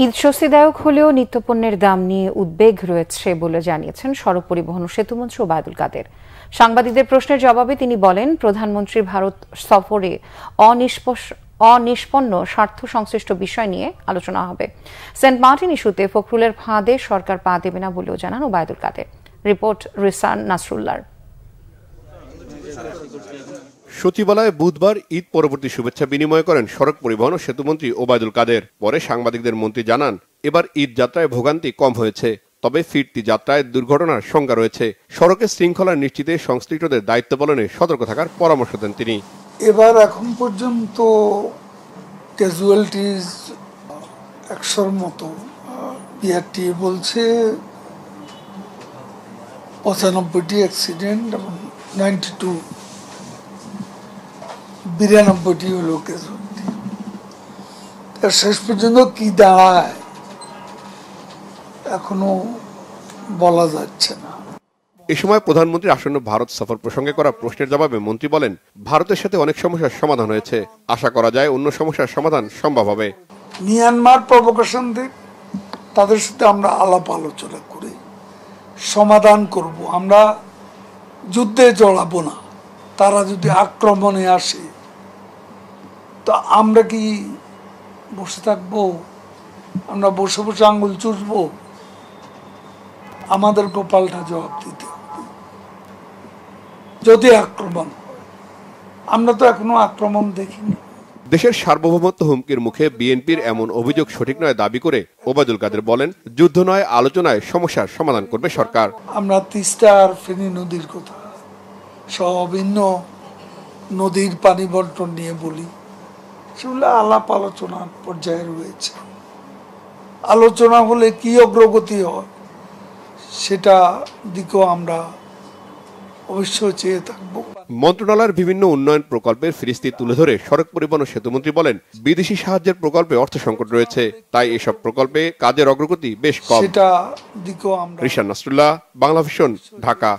ঈদ স্বস্তিদায়ক হলেও নিত্যপণ্যের দাম নিয়ে উদ্বেগ রয়েছে বলে জানিয়েছেন সড়ক পরিবহন ও সেতুমন্ত্রী ওবায়দুল কাদের। সাংবাদিকদের প্রশ্নের জবাবে তিনি বলেন, প্রধানমন্ত্রীর ভারত সফরে অনিষ্পন্ন স্বার্থ সংশ্লিষ্ট বিষয় নিয়ে আলোচনা হবে। সেন্ট মার্টিন ইস্যুতে ফখরুলের ফাঁদে সরকার পা দেবে না বলেও জানান ওবায়দুল কাদের। রিপোর্ট রিসান নাসরুল্লাহর। সচিবালয়ে বুধবার ঈদ পরবর্তী শুভেচ্ছা বিনিময় করেন সড়ক পরিবহন ও সেতুমন্ত্রী ওবায়দুল কাদের। পরে সাংবাদিকদের মন্ত্রী জানান, এবার ঈদ যাত্রায় ভোগান্তি কম হয়েছে, তবে ফিরতি যাত্রায় দুর্ঘটনার শঙ্কা রয়েছে। সড়কের শৃঙ্খলা নিশ্চিতে সংশ্লিষ্টদের দায়িত্ব পালনে সতর্ক থাকার পরামর্শ দেন তিনি। এবার এখন পর্যন্ত ক্যাজুয়ালিটিস 100-র মতো, বিআরটি বলছে 95টি অ্যাক্সিডেন্ট এবং 92-92টি হলো ক্যাজুয়ালিটি। শেষ পর্যন্ত কি দাঁড়ায় এখনো বলা যাচ্ছে না। এ সময় প্রধানমন্ত্রীর আসন্ন ভারত সফর প্রসঙ্গে করা প্রশ্নের জবাবে মন্ত্রী বলেন, ভারতের সাথে অনেক সমস্যার সমাধান হয়েছে, আশা করা যায় অন্য সমস্যার সমাধান সম্ভব হবে। মিয়ানমার প্রভোকেশন দিক, তাদের সাথে আমরা আলাপ আলোচনা করে সমাধান করব। আমরা যুদ্ধে জড়াবো না। তারা যদি আক্রমণে আসে তো আমরা কি বসে থাকবো? আমরা বসে বসে আঙ্গুল চুষবো? আমাদের গোপালটা জবাব দিতে হবে যদি আক্রমণ। আমরা তো এখনো আক্রমণ দেখিনি। দেশের সার্বভৌমত্ব হুমকির মুখে বিএনপির এমন অভিযোগ সঠিক নয় দাবি করে ওবায়দুল কাদের বলেন, যুদ্ধ নয়, আলোচনায় সমস্যার সমাধান করবে সরকার। আমরা তিস্তা আর ফেনী নদীর কথা সহ ভিন্ন নদীর পানি বন্টন নিয়ে বলি, সেগুলো আলাপ আলোচনার পর্যায়ে রয়েছে। আলোচনা হলে কি অগ্রগতি হয় সেটা দিকেও আমরা অবশ্যই চেয়ে থাকবো। মন্ত্রণালয়ের বিভিন্ন উন্নয়ন প্রকল্পের ফিরিস্তি তুলে ধরে সড়ক পরিবহন ও সেতুমন্ত্রী বলেন, বিদেশি সাহায্যের প্রকল্পে অর্থ সংকট রয়েছে, তাই এসব প্রকল্পে কাজের অগ্রগতি বেশ কম। সেটা দিকেও আমরা। রিসান নাসরুল্লাহ, বাংলা ভিশন, ঢাকা।